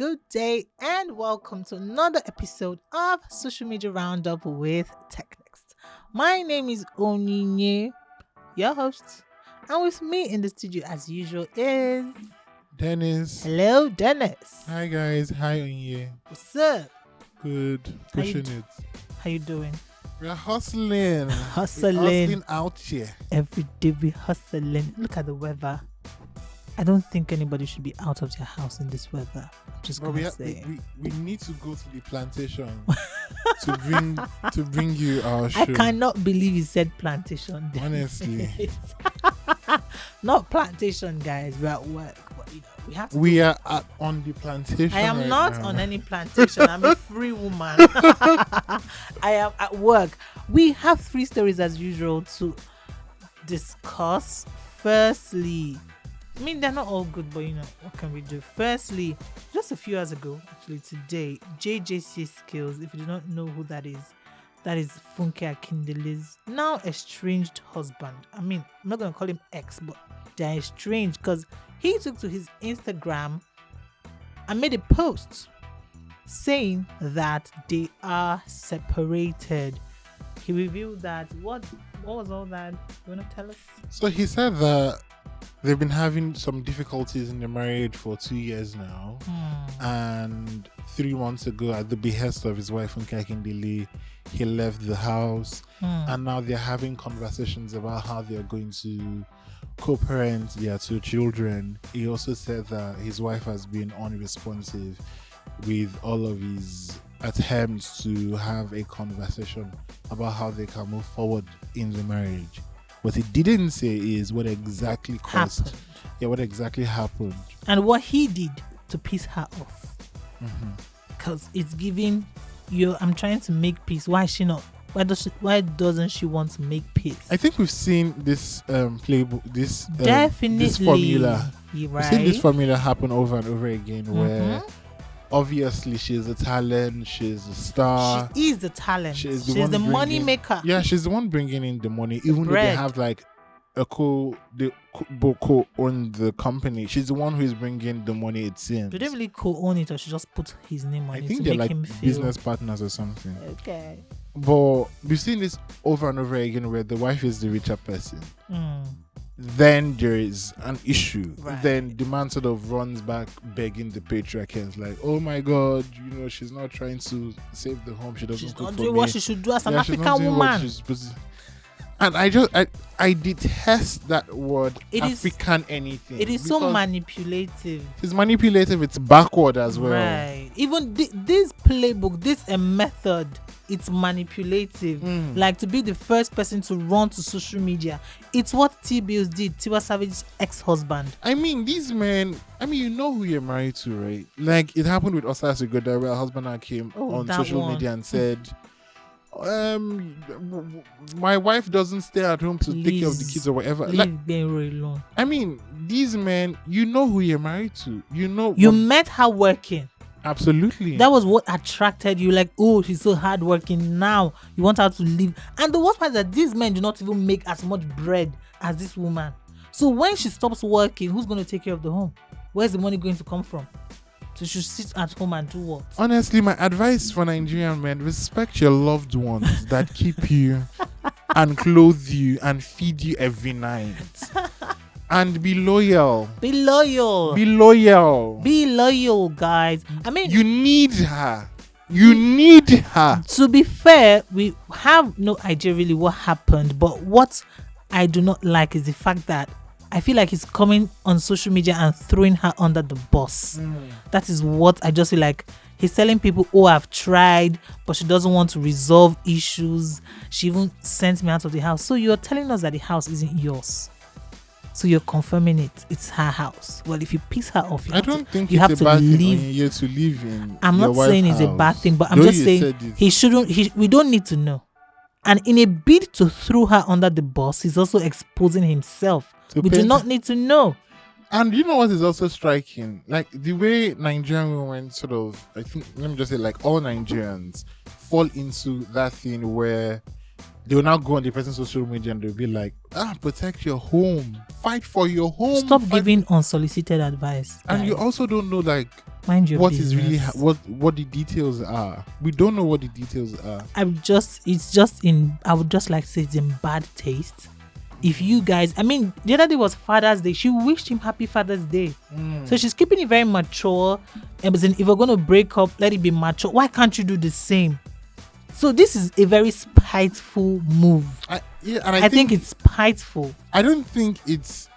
good day, and welcome to another episode of Social Media Roundup with Technics. My name is Onyinye, your host, and with me in the studio as usual is Dennis. Hello, Dennis. Hi guys. Hi Onye. What's up? Good. Pushing it. How you doing? We're hustling. Hustling. We're hustling out here. Every day we hustling. Look at the weather. I don't think anybody should be out of their house in this weather. I'm just gonna say. We need to go to the plantation to bring you our show. I cannot believe you said plantation. Honestly. Not plantation, guys. We're at work. But, we have to. We are on the plantation. I am right not now. on any plantation. I'm a free woman. I am at work. We have 3 stories as usual to discuss. Firstly, I mean, they're not all good, but what can we do? Firstly, just a few hours ago, actually today, JJC Skills, if you do not know who that is Funke Akindele's now estranged husband. I mean, I'm not going to call him ex, but they're estranged because he took to his Instagram and made a post saying that they are separated. He revealed that. What was all that? You want to tell us? So he said that they've been having some difficulties in their marriage for 2 years now. And 3 months ago, at the behest of his wife, Funke Akindele, he left the house. And now they're having conversations about how they're going to co-parent their 2 children. He also said that his wife has been unresponsive with all of his attempts to have a conversation about how they can move forward in the marriage. What he didn't say is what exactly caused. Yeah, what exactly happened. And what he did to piss her off. Because it's giving you, I'm trying to make peace. Why is she not? Why doesn't she want to make peace? I think we've seen this playbook, this Definitely. this formula. You're We've right. seen this formula happen over and over again, where obviously she's a talent, she's a star. She is the talent. She's one the money bringing- maker. Yeah, she's the one bringing in the money, even though they bread. have like a co-own the company. She's the one who is bringing the money, it seems. Do they really co-own it, or she just put his name on I it think to they're make like him feel business partners or something. okay? But we've seen this over and over again where the wife is the richer person. Mm. Then there is an issue. Right. Then the man sort of runs back begging the patriarch and is like, oh my God, she's not trying to save the home. She doesn't She's cook not for doing me. what she should do as an Yeah, she's not African doing what woman. she's supposed to. And I detest that word, It is- African anything. It is so because manipulative. It's manipulative, it's backward as well. Right. Even this playbook, this method, it's manipulative. Like to be the first person to run to social media. It's what T-Bills did. Tiwa Savage's ex-husband. I mean, these men, you know who you're married to, right? Like, it happened with Osas Igoda, where her husband now came on that social one. media and said, my wife doesn't stay at home to take care of the kids or whatever. Like, Leave Benro alone. I mean, these men, you know who you're married to. You know. You met her working. Absolutely. That was what attracted you. Like, oh, she's so hardworking. Now you want her to leave. And the worst part is that these men do not even make as much bread as this woman. So when she stops working, who's going to take care of the home? Where's the money going to come from? So she should sit at home and do what? Honestly, my advice for Nigerian men: respect your loved ones that keep you and clothe you and feed you every night. And be loyal. Be loyal. Be loyal. Be loyal, guys. I mean, You need her. You need her. to be fair, we have no idea really what happened. But what I do not like is the fact that I feel like he's coming on social media and throwing her under the bus. That is what I just feel like. He's telling people, oh, I've tried, but she doesn't want to resolve issues. She even sent me out of the house. So you're telling us that the house isn't yours. So you're confirming it's her house. Well, if you piss her off, I don't think you it's have a to bad thing leave. on you to live in. I'm your not wife's saying it's a bad house. thing, but I'm Though just you saying said it. he shouldn't. We don't need to know. And in a bid to throw her under the bus, he's also exposing himself. To We do paint- not need to know. And you know what is also striking? Like the way Nigerian women sort of, I think, let me just say, like all Nigerians fall into that thing where they will now go on the person's social media and they'll be like, protect your home, fight for your home. Stop giving unsolicited advice. And guys. you also don't know, like, Mind your what business. is really what the details are. We don't know what the details are. I would just like to say it's in bad taste. If you guys, I mean, the other day was Father's Day. She wished him happy Father's Day. So she's keeping it very mature. And if we're going to break up, let it be mature. Why can't you do the same? So this is a very spiteful move. I think it's spiteful. I don't think it's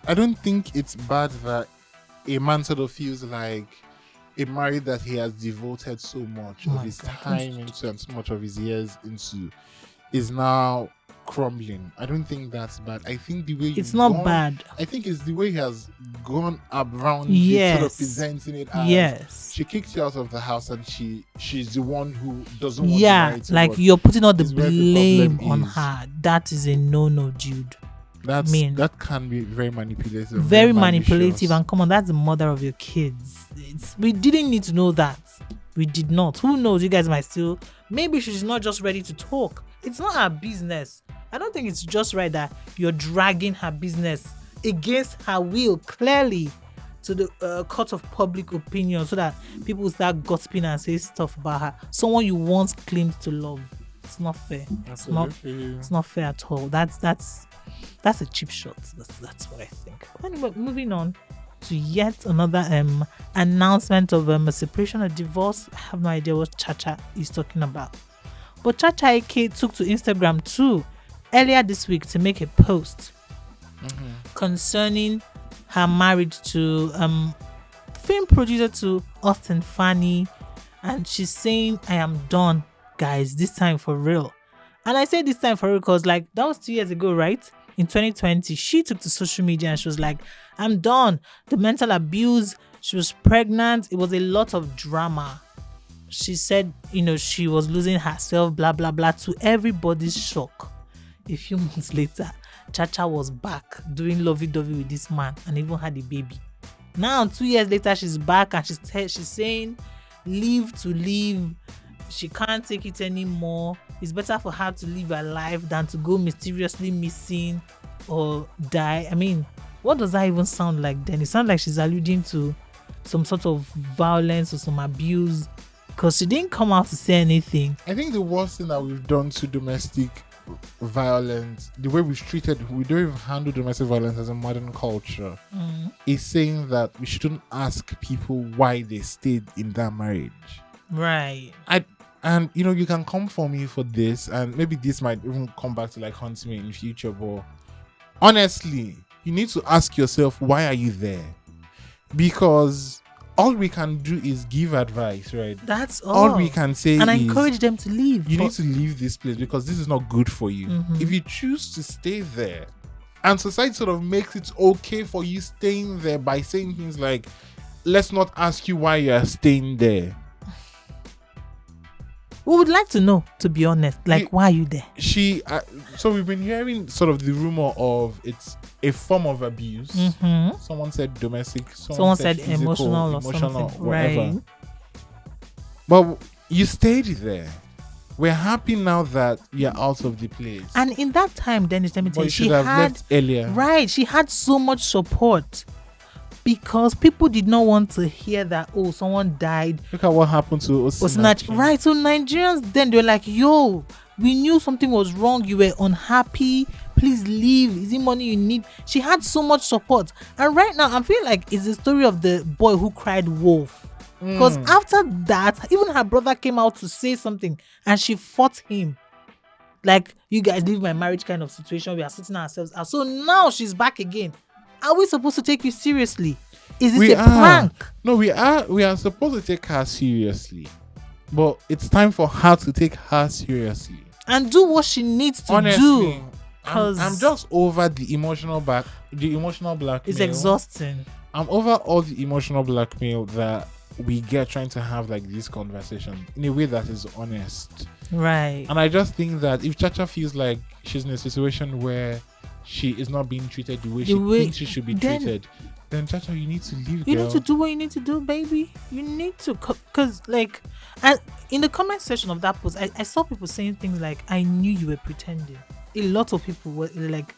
bad that a man sort of feels like a marriage that he has devoted so much of his time into and so much of his years into is now crumbling. I don't think that's bad. I think the way it's not bad. I think it's the way he has gone around it, sort of presenting it as she kicked you out of the house and she's the one who doesn't want to marry to like what you're putting all the is where the blame problem on is. her. That is a no, dude. That can be very manipulative. Very manipulative, malicious. and come on, that's the mother of your kids. We didn't need to know that. We did not. Who knows? You guys might still. Maybe she's not just ready to talk. It's not her business. I don't think it's just right that you're dragging her business against her will, clearly, to the court of public opinion, so that people will start gossiping and say stuff about her. Someone you once claimed to love. It's not fair. It's not fair at all. That's a cheap shot. That's what I think. Anyway, moving on to yet another announcement of a separation or divorce. I have no idea what Chacha is talking about. But Chacha AK took to Instagram too earlier this week to make a post concerning her marriage to film producer to Austin Fanny, and she's saying, I am done, guys, this time for real. And I say this time for real because like that was 2 years ago, right? In 2020, she took to social media and she was like, I'm done. The mental abuse, she was pregnant. It was a lot of drama. She said, she was losing herself, blah, blah, blah, to everybody's shock. A few months later, Chacha was back doing lovey-dovey with this man and even had a baby. Now, 2 years later, she's back and she's saying, leave to leave. She can't take it anymore. It's better for her to live her life than to go mysteriously missing or die. I mean, what does that even sound like then? It sounds like she's alluding to some sort of violence or some abuse, because she didn't come out to say anything. I think the worst thing that we've done to domestic violence, the way we don't even handle domestic violence as a modern culture, is saying that we shouldn't ask people why they stayed in that marriage. Right. And you can come for me for this, and maybe this might even come back to like haunt me in the future, but honestly, you need to ask yourself, why are you there? Because all we can do is give advice, right? That's all we can say, and is encourage them to leave. You need to leave this place because this is not good for you. If you choose to stay there, and society sort of makes it okay for you staying there by saying things like, let's not ask you why you're staying there. We would like to know, to be honest, why are you there? So we've been hearing sort of the rumor of it's a form of abuse. Someone said domestic. Someone said physical, emotional or something. whatever. Right. But you stayed there. We're happy now that you're out of the place. And in that time, Dennis, let me tell you, she had left earlier. Right, she had so much support. Because people did not want to hear that, someone died. Look at what happened to Osinachi. Right, so Nigerians then, they were like, yo, we knew something was wrong. You were unhappy. Please leave. Is it money you need? She had so much support. And right now, I feel like it's the story of the boy who cried wolf. Because after that, even her brother came out to say something and she fought him. Like, you guys leave my marriage kind of situation. We are sorting ourselves out. So now she's back again. Are we supposed to take you seriously? Is this a prank? No, we are supposed to take her seriously. But it's time for her to take her seriously. And do what she needs to do. I'm just over the emotional blackmail. It's exhausting. I'm over all the emotional blackmail that we get trying to have like this conversation in a way that is honest. Right. And I just think that if Chacha feels like she's in a situation where she is not being treated the way she thinks she should be treated, then Chacha, you need to leave. You need to do what you need to do, baby. You need to, because in the comment section of that post, I saw people saying things like, I knew you were pretending. a lot of people were like,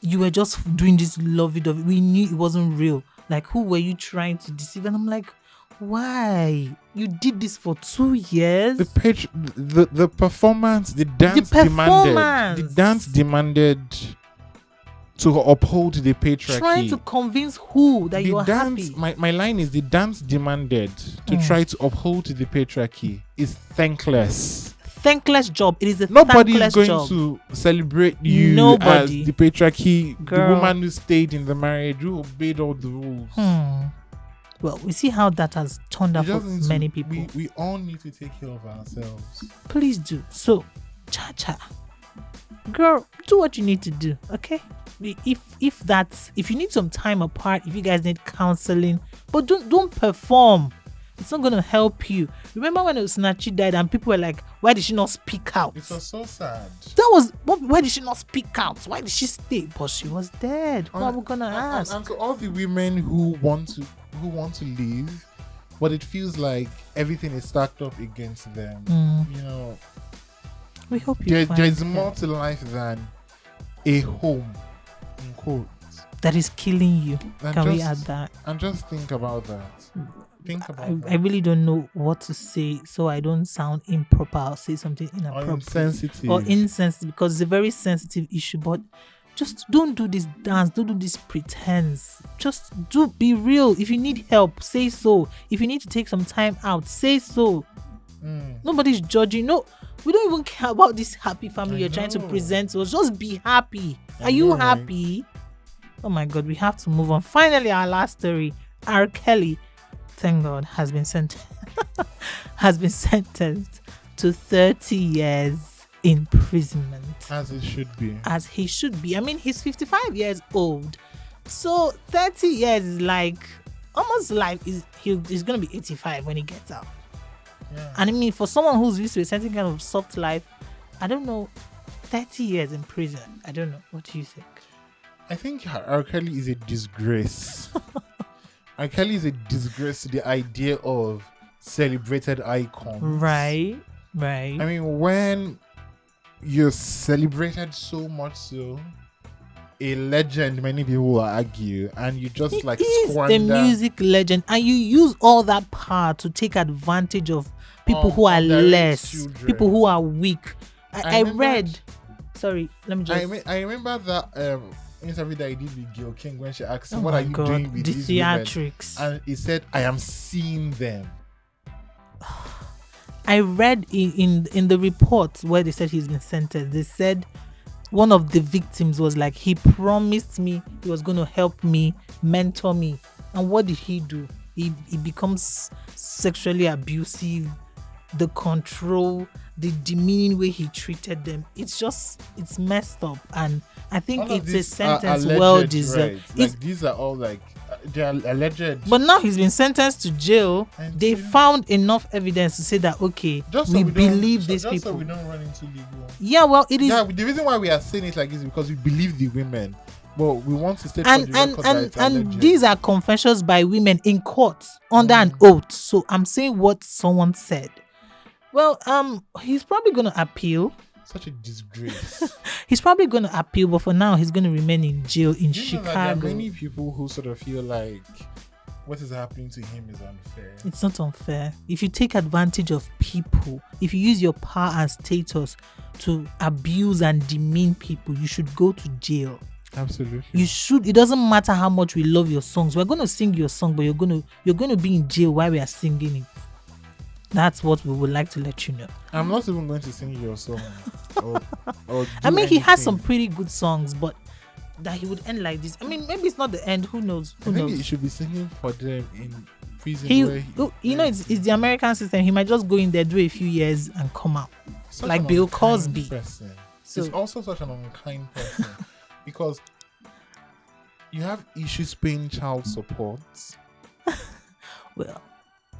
you were just doing this lovey-dovey. We knew it wasn't real. Like, who were you trying to deceive? And I'm like, why? You did this for 2 years. The performance, the dance demanded to uphold the patriarchy. Trying to convince who that you are happy. My line is, the dance demanded to try to uphold the patriarchy is thankless. Thankless job. It is a Nobody is thankless going job. to celebrate you as the patriarchy, Girl. the woman who stayed in the marriage, who obeyed all the rules. Well, we see how that has turned out for many people. We all need to take care of ourselves. Please do. So, cha-cha. Girl, do what you need to do, okay? If you need some time apart, if you guys need counseling, but don't perform. It's not gonna help you. Remember when Osinachi died and people were like, why did she not speak out? It was so sad. Why did she not speak out? Why did she stay? But she was dead. Who are we gonna ask? And to all the women who want to leave, but it feels like everything is stacked up against them. You know, we hope you find there's more to life than a home, in quotes, that is killing you. Can we add that? And just think about that. I really don't know what to say, so I don't sound improper or say something inappropriate or insensitive, because it's a very sensitive issue. But just don't do this dance, don't do this pretense. Just be real. If you need help, say so. If you need to take some time out, say so. Nobody's judging. No, we don't even care about this happy family you're trying to present to us. Just be happy. Are you happy? Oh my God, we have to move on. Finally, our last story. R. Kelly, thank God, has been sentenced to 30 years imprisonment. As he should be. I mean, he's 55 years old. So 30 years is like almost like he's going to be 85 when he gets out. Yeah. And I mean, for someone who's used to a certain kind of soft life, I don't know, 30 years in prison. I don't know. What do you think? I think R. Kelly is a disgrace. R. Kelly is a disgrace to the idea of celebrated icons. Right. I mean, when you're celebrated so much so, a legend, many people will argue, and you just he is a music legend, and you use all that power to take advantage of people who are less, children. People who are weak. I read. Sorry, let me just. I remember that interview that I did with Gail King when she asked him, "What are you doing with these theatrics?" Women? And he said, "I am seeing them." I read in the report where they said he's been sentenced. They said one of the victims was like, he promised me he was going to help me, mentor me. And what did he do? He becomes sexually abusive, the control, the demeaning way he treated them. It's messed up. And I think it's a sentence well deserved. Right? Like, these are all like, they are alleged. But now he's been sentenced to jail. And they found enough evidence to say that, okay, we believe these people. Just so we don't run into legal. Yeah, well, it is. Yeah, the reason why we are saying it like this is because we believe the women. But we want to state and these are confessions by women in court under an oath. So I'm saying what someone said. Well, he's probably going to appeal. Such a disgrace. He's probably going to appeal, but for now, he's going to remain in jail in Chicago. There are many people who sort of feel like what is happening to him is unfair. It's not unfair. If you take advantage of people, if you use your power and status to abuse and demean people, you should go to jail. Absolutely. You should. It doesn't matter how much we love your songs. We're going to sing your song, but you're going to be in jail while we are singing it. That's what we would like to let you know. I'm not even going to sing your song. or I mean, he has some pretty good songs, but that he would end like this. I mean, maybe it's not the end. Who knows? I think he should be singing for them in prison. It's the American system. He might just go in there, do a few years, and come out. Like Bill Cosby. So, he's also such an unkind person because you have issues paying child support. Well,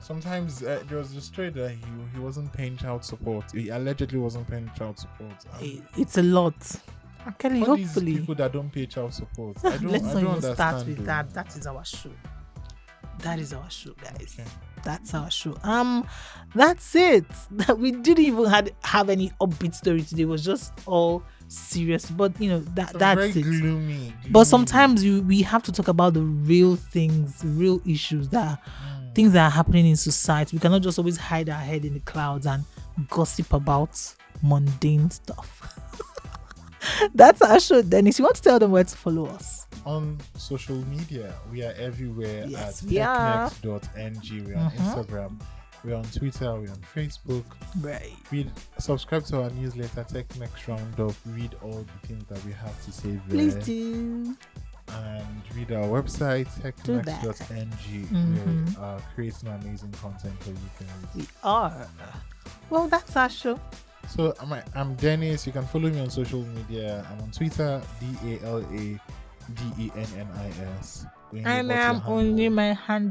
sometimes there was a story that he wasn't paying child support. He allegedly wasn't paying child support. It's a lot. Kelly, all hopefully these people that don't pay child support. I don't Let's not even understand start with that. That is our show. That is our show, guys. Okay. That's our show. That's it. We didn't even have any upbeat story today. It was just all serious. But that's Very it. gloomy. But sometimes we have to talk about the real things, real issues things that are happening in society. We cannot just always hide our head in the clouds and gossip about mundane stuff. That's our show, Dennis. You want to tell them where to follow us? On social media, we are everywhere Yes, at we are. technext.ng. We're on Instagram, we're on Twitter, we're on Facebook. Right. Subscribe to our newsletter, TechNext Roundup. Read all the things that we have to say there. Please do. And read our website, technext.ng. We are creating amazing content for you guys. We are. Well, that's our show. So I'm Dennis. You can follow me on social media. I'm on Twitter, DALADENNIS. And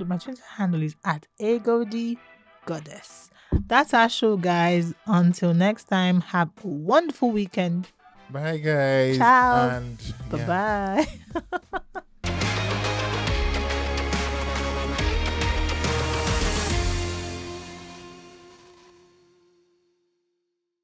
my Twitter handle is at AGODIGoddess. That's our show, guys. Until next time, have a wonderful weekend. Bye, guys. Ciao. And Bye-bye.